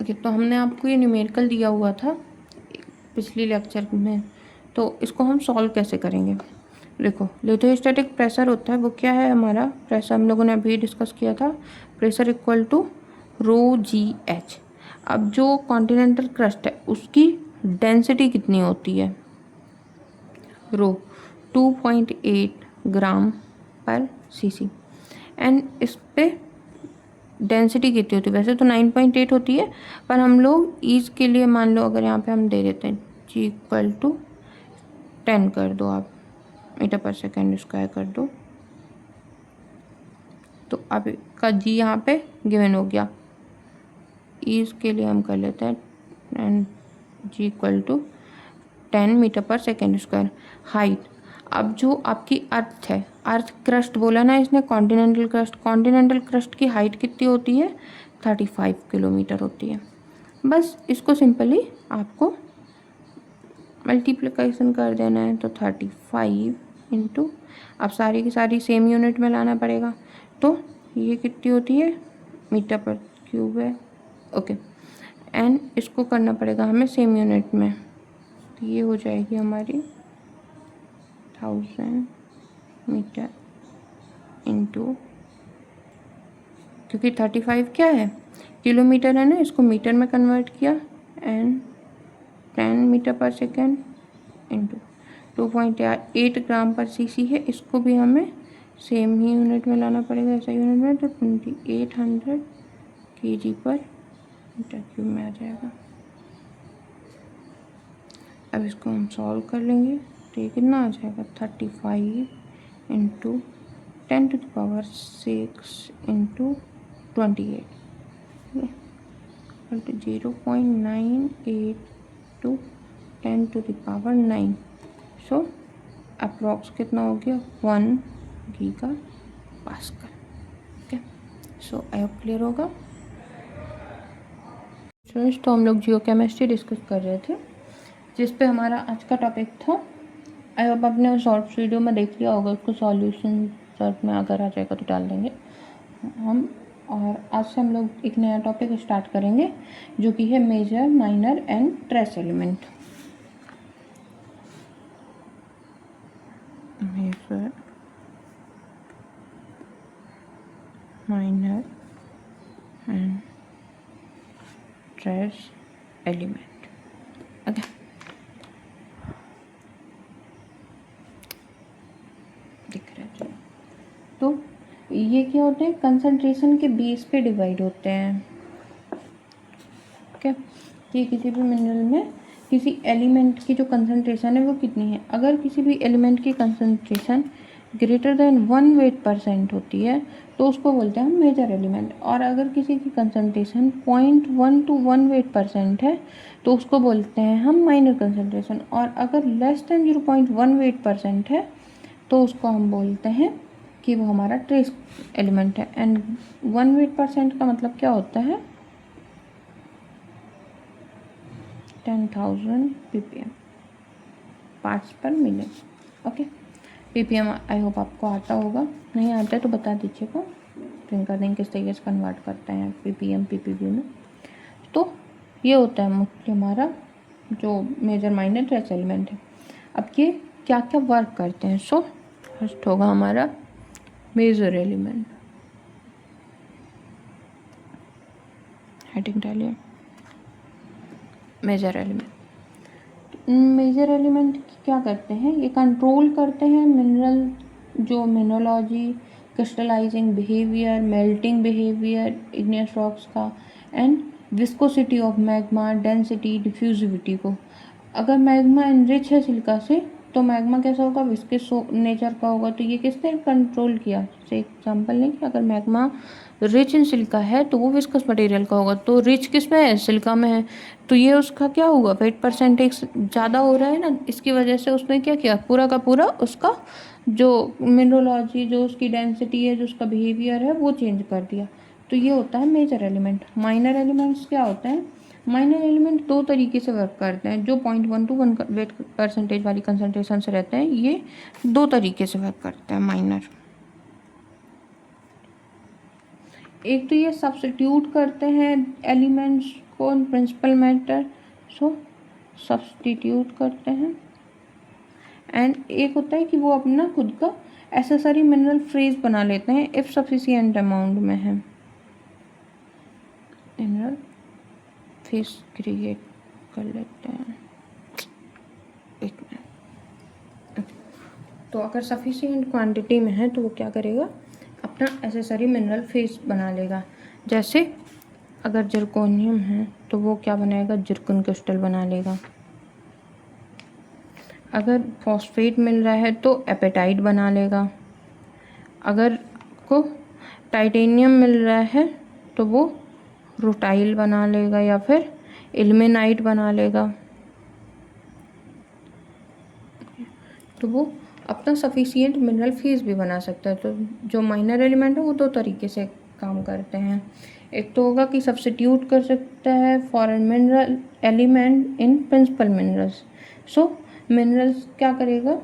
Okay, तो हमने आपको ये न्यूमेरिकल दिया हुआ था पिछली लेक्चर में, तो इसको हम सॉल्व कैसे करेंगे। देखो, लिथोस्टैटिक प्रेशर होता है, वो क्या है हमारा प्रेशर, हम लोगों ने अभी डिस्कस किया था, प्रेशर इक्वल टू ρGH। अब जो कॉन्टिनेंटल क्रस्ट है उसकी डेंसिटी कितनी होती है, रो 2.8 ग्राम पर सीसी, एंड इस पे डेंसिटी कितनी होती है, वैसे तो 9.8 होती है, पर हम लोग ईज के लिए मान लो अगर यहाँ पे हम दे देते हैं जी इक्वल टू 10 कर दो, आप मीटर पर सेकेंड स्क्वायर कर दो, तो अब का जी यहाँ पे गिवन हो गया, ईज के लिए हम कर लेते हैं and g equal to 10 meter per second square. Height, अब जो आपकी अर्थ है, अर्थ क्रस्ट बोला ना इसने, कॉन्टिनेंटल क्रस्ट, कॉन्टिनेंटल क्रस्ट की हाइट कितनी होती है, 35 किलोमीटर होती है। बस इसको सिंपली आपको मल्टीप्लिकेशन कर देना है, तो 35 इंटू, अब सारी की सारी सेम यूनिट में लाना पड़ेगा, तो ये कितनी होती है, मीटर पर क्यूब है, ओके, एंड इसको करना पड़ेगा हमें सेम यूनिट में, तो ये हो जाएगी हमारी 1000 मीटर इंटू, क्योंकि 35 क्या है, किलोमीटर है ना, इसको मीटर में कन्वर्ट किया, and 10 meter per second into 2.8 ग्राम पर सीसी है, इसको भी हमें सेम ही यूनिट में लाना पड़ेगा, ऐसा यूनिट में, तो 2800 kg पर मीटर क्यूब में आ जाएगा। अब इसको हम सॉल्व कर लेंगे, तो ये कितना आ जाएगा, 35 into 10⁶ into 28, 0.98 to 10⁹ so approx कितना हो गया, 1 giga pascal. Okay, so I hope clear होगा। तो हम लोग जियोकेमिस्ट्री डिस्कस कर रहे थे, जिस पे हमारा आज का टॉपिक था, आई होप आपने शॉर्ट्स वीडियो में देख लिया होगा, उसको सॉल्यूशन सर्च में अगर आ जाएगा तो डाल देंगे हम। और आज से हम लोग एक नया टॉपिक स्टार्ट करेंगे जो कि है major, minor and trace element. Major, minor and trace element. Okay, दिख रहा है, तो ये क्या होते हैं, कंसंट्रेशन के बेस पे डिवाइड होते हैं। ओके, ये किसी भी मिनरल में किसी एलिमेंट की जो कंसंट्रेशन है वो कितनी है, अगर किसी भी एलिमेंट की कंसंट्रेशन ग्रेटर देन 1 weight% होती है तो उसको बोलते हैं हम मेजर एलिमेंट, और अगर किसी की कंसंट्रेशन 0.1 to 1 weight% है तो उसको बोलते हैं हम माइनर कंसंट्रेशन, और अगर लेस देन 0.1 weight% है तो उसको हम बोलते हैं कि वो हमारा ट्रेस एलिमेंट है। एंड 1 weight% का मतलब क्या होता है, 10,000 ppm, पार्ट्स पर minute. Okay, ppm I hope आपको आता होगा, नहीं आता है तो बता दीजिएगा, फिर कर देंगे किस तरीके से कन्वर्ट करते हैं ppm ppb में। तो ये होता है मोस्टली हमारा जो मेजर, माइनर, ट्रेस एलिमेंट है। अब ये क्या क्या वर्क करते हैं, सो फर्स्ट होगा हमारा मेजर एलिमेंट, हेडिंग डालिए मेजर एलिमेंट। मेजर एलिमेंट क्या करते हैं, ये कंट्रोल करते हैं मिनरल, जो mineralogy, crystallising behaviour, melting behaviour igneous rocks का, and viscosity of magma, density, diffusivity को। अगर मैग्मा एनरिच है सिलिका से तो मैग्मा कैसा होगा, विस्कस नेचर का होगा, तो ये किसने कंट्रोल किया, जैसे एग्जाम्पल लें कि अगर मैग्मा रिच इन सिलिका है तो वो विस्कस मटेरियल का होगा, तो रिच किस में है, सिलिका में है, तो ये उसका क्या होगा, वेट परसेंटेज ज़्यादा हो रहा है ना, इसकी वजह से उसने क्या किया, पूरा का पूरा उसका जो मिनरोलॉजी, जो उसकी डेंसिटी है, जो उसका बिहेवियर है वो चेंज कर दिया। तो ये होता है मेजर एलिमेंट। माइनर एलिमेंट्स क्या होते हैं, माइनर एलिमेंट दो तरीके से वर्क करते हैं, जो 0.1 to 1 वेट परसेंटेज वाली कंसंट्रेशन से रहते हैं, ये दो तरीके से वर्क करते हैं माइनर। एक तो ये सब्स्टिट्यूट करते हैं एलिमेंट्स को in principle matter, so substitute करते हैं। एंड एक होता है कि वो अपना खुद का एसेसरी मिनरल फ्रेज बना लेते हैं इफ़ सफिशिएंट अमाउंट में है, मिनरल फेज क्रिएट कर लेते हैं। एक मिनट, तो अगर सफिशिएंट क्वांटिटी में है तो वो क्या करेगा, अपना एसेसरी मिनरल फेज बना लेगा। जैसे अगर जर्कोनियम है तो वो क्या बनाएगा, जिरकन क्रिस्टल बना लेगा। अगर फॉस्फेट मिल रहा है तो एपेटाइट बना लेगा। अगर को टाइटेनियम मिल रहा है तो वो रूटाइल बना लेगा या फिर इल्मेनाइट बना लेगा। तो वो अपना सफिशिएंट मिनरल फेज भी बना सकता है। तो जो माइनर एलिमेंट है वो दो तरीके से काम करते हैं। एक तो होगा कि सब्स्टिट्यूट कर सकता है for an mineral element in principal minerals. So minerals क्या करेगा,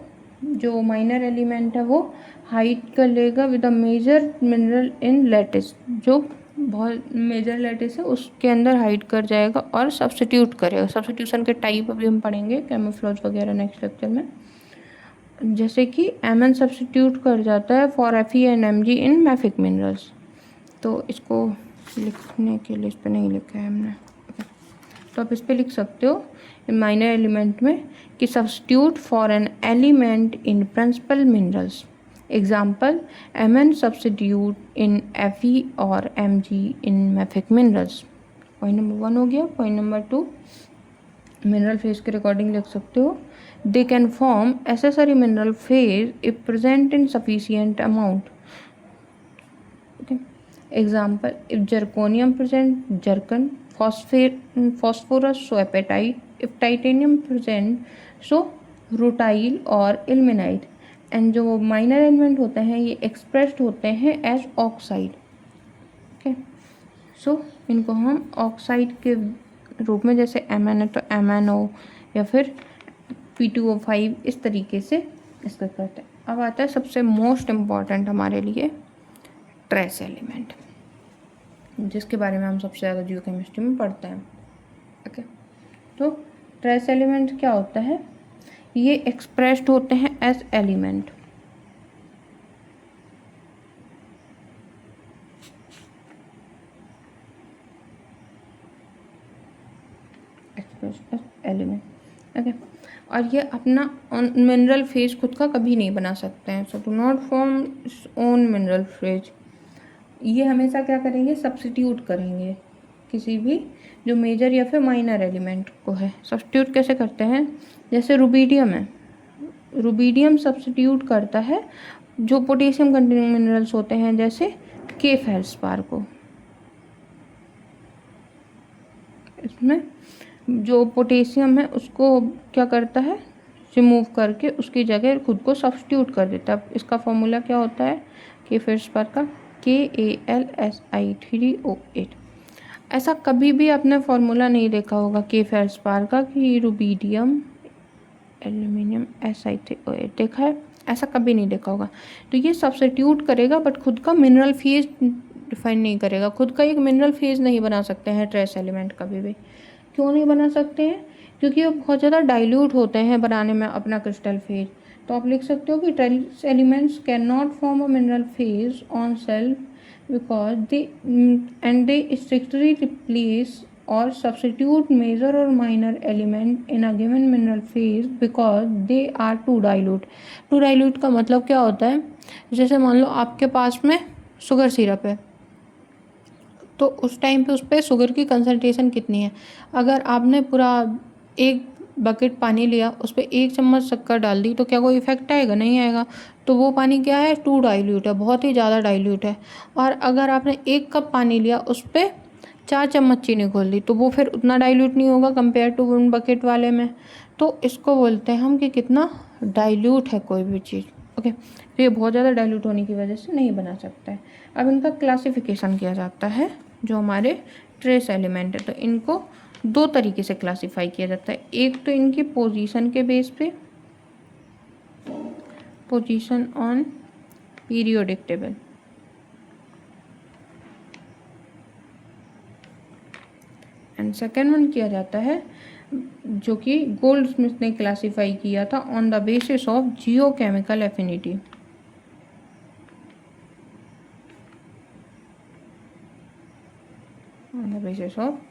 जो माइनर एलिमेंट है वो हाइड कर लेगा with a major mineral in lattice, जो बहुत मेजर लैटिस है उसके अंदर हाइड कर जाएगा और सब्स्टिट्यूट करेगा। सब्स्टिट्यूशन के टाइप अभी हम पढ़ेंगे कैमोफ्लेज वगैरह नेक्स्ट लेक्चर में। जैसे कि Mn सब्स्टिट्यूट कर जाता है for Fe and Mg in mafic minerals. तो इसको लिखने के लिए इस पर नहीं लिखा है हमने, तो आप इस पर लिख सकते हो माइनर एलिमेंट में कि substitute for an element in principal minerals. Example Mn substitute in Fe और Mg इन मैफिक मिनरल्स। पॉइंट नंबर 1 हो गया। पॉइंट नंबर 2 मिनरल फेज के रिकॉर्डिंग लिख सकते हो, they can form accessory mineral phase if present in sufficient amount. Okay. Example, if zirconium present, zircon, phosphorus, so apatite, if titanium present, so rutile और ilmenite। And जो minor element होते हैं ये expressed होते हैं एज ऑक्साइड। ओके, सो इनको हम oxide के रूप में, जैसे Mn है तो MnO या फिर P2O5 इस तरीके से इसका करते हैं। अब आता है सबसे मोस्ट इम्पॉर्टेंट हमारे लिए ट्रेस एलिमेंट, जिसके बारे में हम सबसे ज़्यादा जियोकेमिस्ट्री में पढ़ते हैं। ओके, तो ट्रेस एलिमेंट क्या होता है, ये एक्सप्रेस्ड होते हैं as element. Expressed as element. Okay, और ये अपना मिनरल फेज खुद का कभी नहीं बना सकते हैं। So do not form own mineral phase. ये हमेशा क्या करेंगे, सब्स्टिट्यूट करेंगे किसी भी जो मेजर या फिर माइनर एलिमेंट को है। सब्स्टिट्यूट कैसे करते हैं, जैसे रुबीडियम है, रुबीडियम सब्स्टिट्यूट करता है जो पोटेशियम कंटेनिंग मिनरल्स होते हैं, जैसे के फेल्सपार को। इसमें जो पोटेशियम है उसको क्या करता है, रिमूव करके उसकी जगह खुद को सब्स्टिट्यूट कर देता है। इसका फॉर्मूला क्या होता है, के फेल्सपार का KAlSi3O8। ऐसा कभी भी आपने फॉर्मूला नहीं देखा होगा के फेल्सपार का कि रुबीडियम एल्यूमिनियम Si3O8, देखा है, ऐसा कभी नहीं देखा होगा। तो ये सब्स्टिट्यूट करेगा बट खुद का मिनरल फेज डिफाइन नहीं करेगा, खुद का एक मिनरल फेज नहीं बना सकते हैं ट्रेस एलिमेंट कभी भी। क्यों नहीं बना सकते हैं, क्योंकि वो बहुत ज़्यादा डाइल्यूट होते हैं बनाने में अपना क्रिस्टल फेज। तो आप लिख सकते हो कि trace elements can not form a mineral phase on self because they strictly replace और सब्स्टिट्यूट मेजर और minor element in a given mineral phase because they are too dilute. Too dilute का मतलब क्या होता है, जैसे मान लो आपके पास में शुगर सिरप है, तो उस टाइम पे उस पर शुगर की कंसनट्रेशन कितनी है। अगर आपने पूरा एक बकेट पानी लिया, उस पर 1 चम्मच शक्कर डाल दी, तो क्या कोई इफेक्ट आएगा, नहीं आएगा। तो वो पानी क्या है, टू डाइल्यूट है, बहुत ही ज़्यादा डाइल्यूट है। और अगर आपने 1 कप पानी लिया, उस पर 4 चम्मच चीनी घोल दी, तो वो फिर उतना डाइल्यूट नहीं होगा कंपेयर टू वन बकेट वाले में। तो इसको बोलते हैं हम कि कितना डाइल्यूट है कोई भी चीज़। ओके, तो ये बहुत ज़्यादा डाइल्यूट होने की वजह से नहीं बना सकता है। अब इनका क्लासिफिकेशन किया जाता है जो हमारे ट्रेस एलिमेंट है, तो इनको 2 तरीके से क्लासिफाई किया जाता है। एक तो इनकी पोजीशन के बेस पे, position on periodic table, and second one किया जाता है जो कि गोल्डस्मिथ ने क्लासीफाई किया था on the basis of geochemical affinity. On the basis of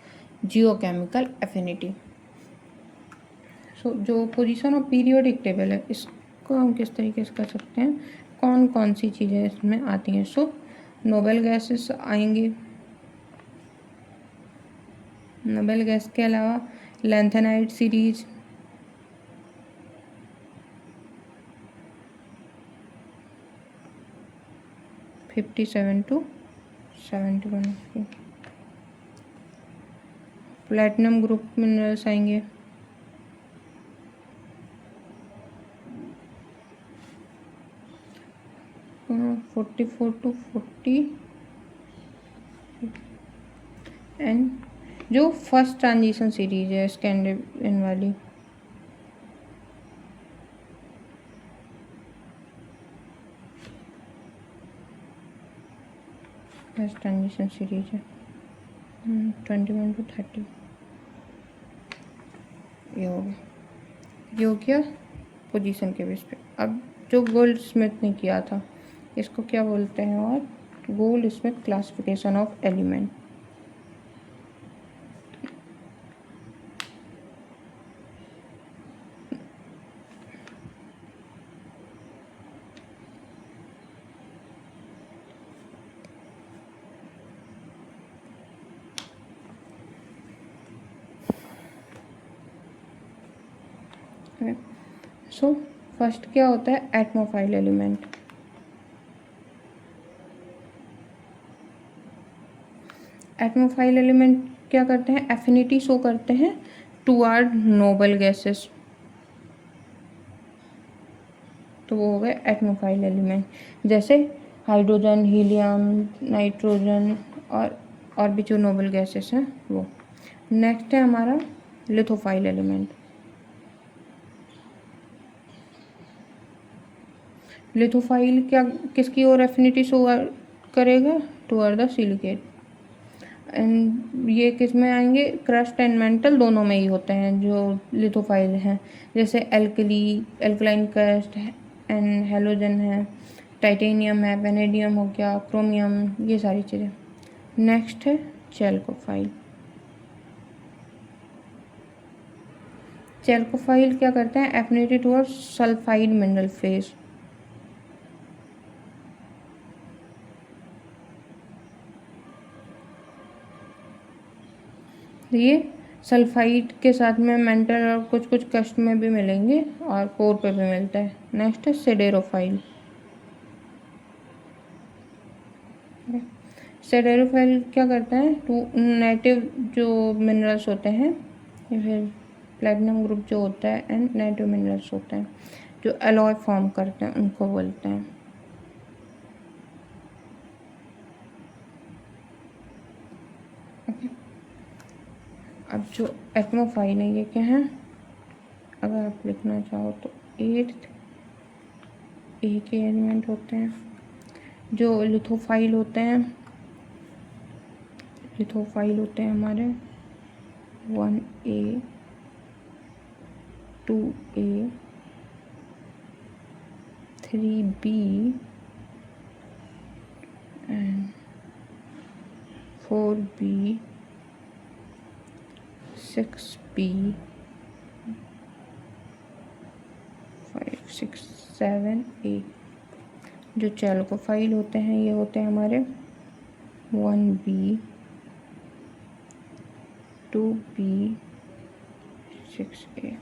geochemical affinity. So जो पोजीशन ऑफ पीरियोडिक टेबल है इसको हम किस तरीके से कर सकते हैं, कौन कौन सी चीज़ें इसमें आती हैं। सो नोबल गैसेस आएंगे, नोबल गैस के अलावा lanthanide series, (57 to 71), platinum group minerals आएंगे, हाँ 44 to 40, एंड जो फर्स्ट ट्रांजिशन सीरीज है स्कैंडिनेवियन वाली, फर्स्ट ट्रांजिशन सीरीज है 21 to 30। ये हो गया पोजीशन के बेस पे। अब जो गोल्डस्मिथ ने किया था इसको क्या बोलते हैं, और Goldsmith classification of element. So first क्या होता है, एटमोफाइल एलिमेंट। एटमोफाइल एलिमेंट क्या करते हैं, एफिनिटी शो करते हैं टुवर्ड नोबल गैसेस, तो वो हो गए एटमोफाइल एलिमेंट, जैसे हाइड्रोजन, हीलियम, नाइट्रोजन और भी जो नोबल गैसेस हैं वो। नेक्स्ट है हमारा लिथोफाइल एलिमेंट। लिथोफाइल क्या किसकी ओर एफिनिटी शो करेगा, टुवर्ड द सिलिकेट। एंड ये किस में आएंगे, क्रस्ट एंड मेंटल दोनों में ही होते हैं जो लिथोफाइल हैं, जैसे एल्कलाइन क्रस्ट एंड हेलोजन है, टाइटेनियम है, वेनेडियम हो गया, क्रोमियम, ये सारी चीज़ें। नेक्स्ट है चैल्कोफाइल। चैल्कोफाइल क्या करते हैं, affinity toward sulphide mineral face. ये सल्फाइड के साथ में मेंटल और कुछ कुछ कस्ट में भी मिलेंगे और कोर पे भी मिलता है। नेक्स्ट है सिडेरोफाइल। सिडेरोफाइल क्या करता है, नेटिव जो मिनरल्स होते हैं या फिर प्लैटिनम ग्रुप जो होता है एंड नेटिव मिनरल्स होते हैं जो एलॉय फॉर्म करते हैं उनको बोलते हैं। अब जो एटमोफाइल है ये क्या है, अगर आप लिखना चाहो तो 8th ए के एलिमेंट होते हैं। जो लिथोफाइल होते हैं हमारे 1A 2A 3B and 4B 6B 5 6 7 8। जो चैल्कोफाइल होते हैं ये होते हैं हमारे 1B 2B 6A।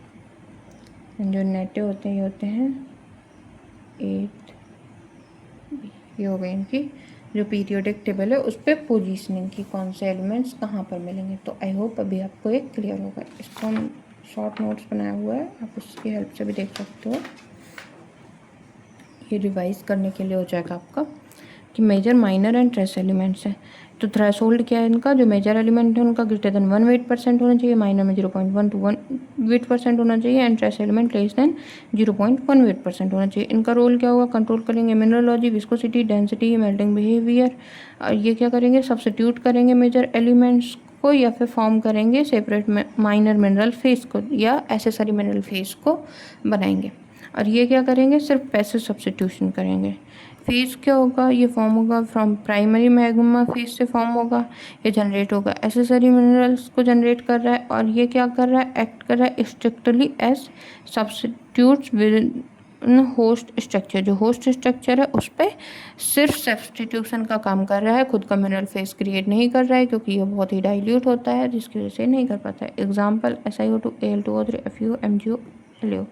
जो नेटिव होते हैं ये होते हैं 8B। ये हो गई इनकी जो पीरियोडिक टेबल है उस पर पोजीशनिंग की, कौन से एलिमेंट्स कहाँ पर मिलेंगे। तो आई होप अभी आपको एक क्लियर होगा। इसको हम शॉर्ट नोट्स बनाया हुआ है, आप उसकी हेल्प से भी देख सकते हो। ये रिवाइज करने के लिए हो जाएगा आपका कि major, minor and trace elements हैं। तो थ्रेशोल्ड क्या है इनका, जो मेजर एलिमेंट है उनका ग्रेटर देन 1 weight% होना चाहिए, माइनर में 0.1 to 1 weight% होना चाहिए and trace element less than 0.1 weight% होना चाहिए। इनका रोल क्या होगा, कंट्रोल करेंगे मिनरलोजी, विस्कोसिटी, डेंसिटी, मेल्टिंग बिहेवियर। ये क्या करेंगे, सब्स्टिट्यूट करेंगे मेजर एलिमेंट्स को या फिर फॉर्म करेंगे सेपरेट माइनर मिनरल फेस को या एसेसरी मिनरल फेस को बनाएंगे। और ये क्या करेंगे, सिर्फ पैसिव सब्स्टिट्यूशन करेंगे। फेस क्या होगा, ये फॉर्म होगा फ्रॉम प्राइमरी मैग्मा फेस से फॉर्म होगा, ये जनरेट होगा एसेसरी मिनरल्स को जनरेट कर रहा है। और ये क्या कर रहा है, एक्ट कर रहा है strictly as substitutes with host structure. जो होस्ट स्ट्रक्चर है उस पर सिर्फ सब्स्टिट्यूशन का काम कर रहा है, खुद का मिनरल फेस क्रिएट नहीं कर रहा है, क्योंकि ये बहुत ही डाइल्यूट होता है जिसकी वजह से नहीं कर पाता है। Example SiO2 Al2O3 FeO MgO LeO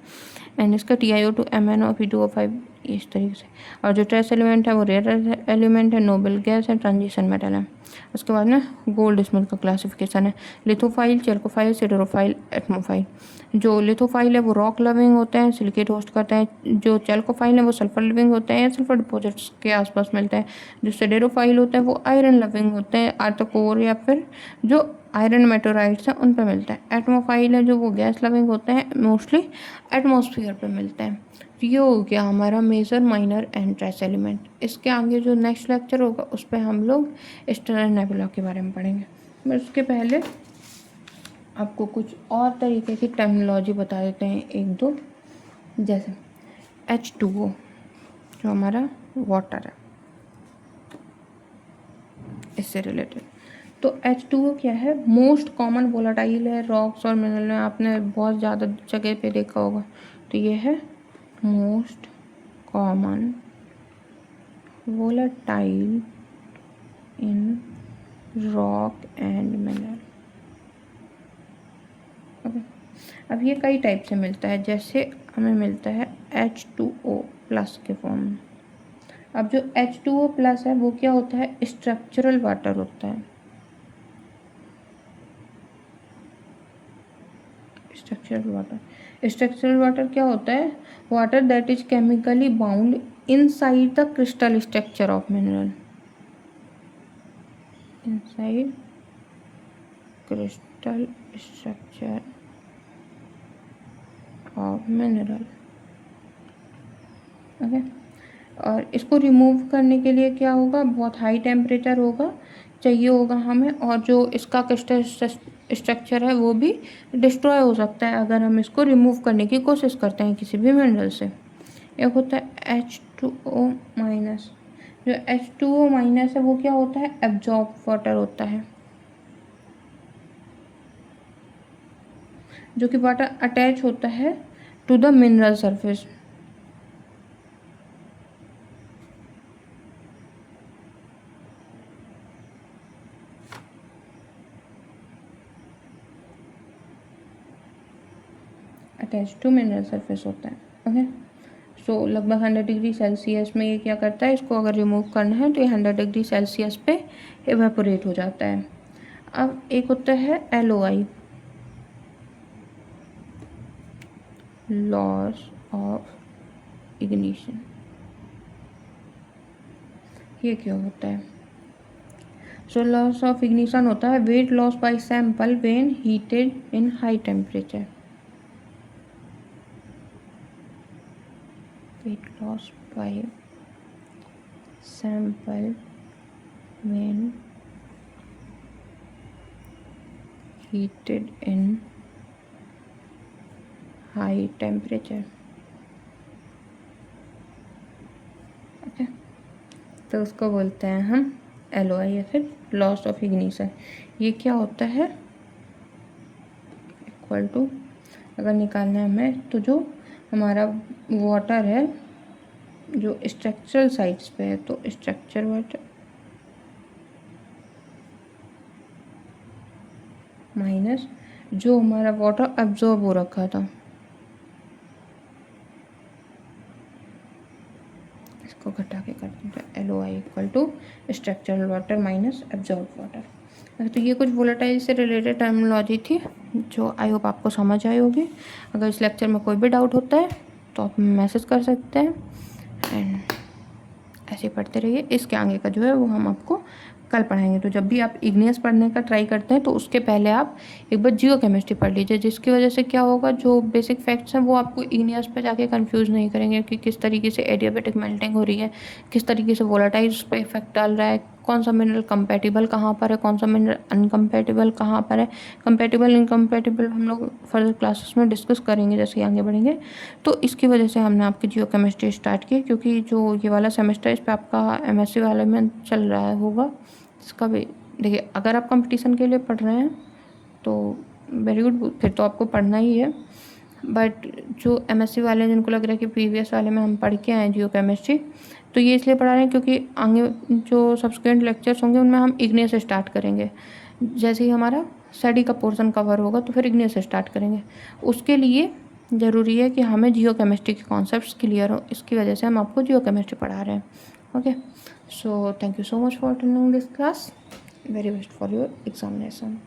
and इसका TiO2 MnO P2O5 इस तरीके से। और जो ट्रेस एलिमेंट है वो रेयर एलिमेंट है, नोबल गैस है, ट्रांजिशन मेटल है। उसके बाद में गोल्ड स्मिथ का क्लासिफिकेशन है, लिथोफाइल, चेल्कोफाइल, सिडरोफाइल, एटमोफाइल। जो लिथोफाइल है वो रॉक लविंग होते हैं, सिलिकेट होस्ट करते हैं। जो चेल्कोफाइल है वो सल्फर लविंग होते हैं, सल्फर डिपॉजिट्स के आसपास मिलते हैं। जो सिडरोफाइल होते हैं वो आयरन लविंग होते हैं, आर्थोकोर या फिर जो आयरन मेटोराइट्स हैं उन पर मिलता है। एटमोफाइल है जो वो गैस लविंग होते हैं, मोस्टली एटमॉस्फेयर पे मिलते हैं। ये हो गया हमारा major, minor and trace element. इसके आगे जो नेक्स्ट लेक्चर होगा उस पर हम लोग स्टेलर नेबुला के बारे में पढ़ेंगे। मैं उसके पहले आपको कुछ और तरीके की टर्मिनोलॉजी बता देते हैं एक दो, जैसे H2O जो हमारा वाटर है, इससे रिलेटेड। तो H2O क्या है, मोस्ट कॉमन वोलाटाइल है रॉक्स और मिनरल में, आपने बहुत ज़्यादा जगह पे देखा होगा। तो ये है most common volatile in rock and mineral. Okay, अब ये कई टाइप से मिलता है, जैसे हमें मिलता है H2O प्लस के फॉर्म में। अब जो H2O प्लस है वो क्या होता है, स्ट्रक्चरल वाटर होता है। स्ट्रक्चरल वाटर क्या होता है, water that is chemically bound inside the crystal structure of mineral, inside crystal structure of mineral. Okay, और इसको रिमूव करने के लिए क्या होगा, बहुत हाई टेम्परेचर होगा चाहिए होगा हमें, और जो इसका क्रिस्टल स्ट्रक्चर है वो भी डिस्ट्रॉय हो सकता है अगर हम इसको रिमूव करने की कोशिश करते हैं किसी भी मिनरल से। एक होता है H2O माइनस। जो H2O माइनस है वो क्या होता है, एब्जॉर्ब वाटर होता है, जो कि वाटर अटैच होता है to the mineral surface. Attach to mineral surface होता है। ओके, सो लगभग 100 डिग्री सेल्सियस में ये क्या करता है, इसको अगर रिमूव करना है तो ये 100 डिग्री सेल्सियस पे एवेपोरेट हो जाता है। अब एक होता है LOI, लॉस ऑफ इग्निशन। ये क्या होता है, सो लॉस ऑफ इग्निशन होता है weight loss by sample when heated in high temperature. weight loss by sample when heated in high temperature। Okay, तो उसको बोलते हैं हम LOI या फिर लॉस ऑफ इग्निशन। ये क्या होता है, इक्वल टू, अगर निकालना है हमें तो जो हमारा वाटर है जो स्ट्रक्चरल साइड्स पे है, तो स्ट्रक्चर वाटर माइनस जो हमारा वाटर एब्जॉर्ब हो रखा था, इसको घटा के कर देते हैं LOI equal to structural water minus absorb water. तो ये कुछ वोलेटाइल से रिलेटेड टर्मिनोलॉजी थी जो आई होप आपको समझ आई होगी। अगर इस लेक्चर में कोई भी डाउट होता है तो आप मैसेज कर सकते हैं, एंड ऐसे पढ़ते रहिए। इसके आगे का जो है वो हम आपको कल पढ़ाएंगे। तो जब भी आप इग्नियस पढ़ने का ट्राई करते हैं तो उसके पहले आप एक बार जियो केमिस्ट्री पढ़ लीजिए, जिसकी वजह से क्या होगा, जो बेसिक फैक्ट्स हैं वो आपको इग्नियस पे जाके कंफ्यूज नहीं करेंगे कि किस तरीके से एडियाबेटिक मेल्टिंग हो रही है, किस तरीके से वोलेटाइल्स पे इफेक्ट डाल रहा है, कौन सा मिनरल कंपैटिबल कहाँ पर है, कौन सा मिनरल अनकम्पैटिबल कहाँ पर है। कंपैटिबल इनकम्पैटिबल हम लोग फर्दर क्लासेस में डिस्कस करेंगे जैसे आगे बढ़ेंगे। तो इसकी वजह से हमने आपकी जियोकेमिस्ट्री स्टार्ट की, क्योंकि जो ये वाला सेमेस्टर इस पर आपका MSc वाले में चल रहा होगा। इसका भी देखिए, अगर आप कंपटीशन के लिए पढ़ रहे हैं तो वेरी गुड, फिर तो आपको पढ़ना ही है। बट जो MSc वाले हैं जिनको लग रहा है कि प्रीवियस वाले में हम पढ़ के आए जियोकेमिस्ट्री, तो ये इसलिए पढ़ा रहे हैं क्योंकि आगे जो सब्सिक्वेंट लेक्चर्स होंगे उनमें हम इग्नियस से स्टार्ट करेंगे। जैसे ही हमारा स्टडी का पोर्शन कवर होगा तो फिर इग्नियस से स्टार्ट करेंगे। उसके लिए ज़रूरी है कि हमें जियोकेमिस्ट्री के कॉन्सेप्ट्स क्लियर हो, इसकी वजह से हम आपको जियोकेमिस्ट्री पढ़ा रहे हैं। Okay, so thank you so much for attending this class. Very best for your examination.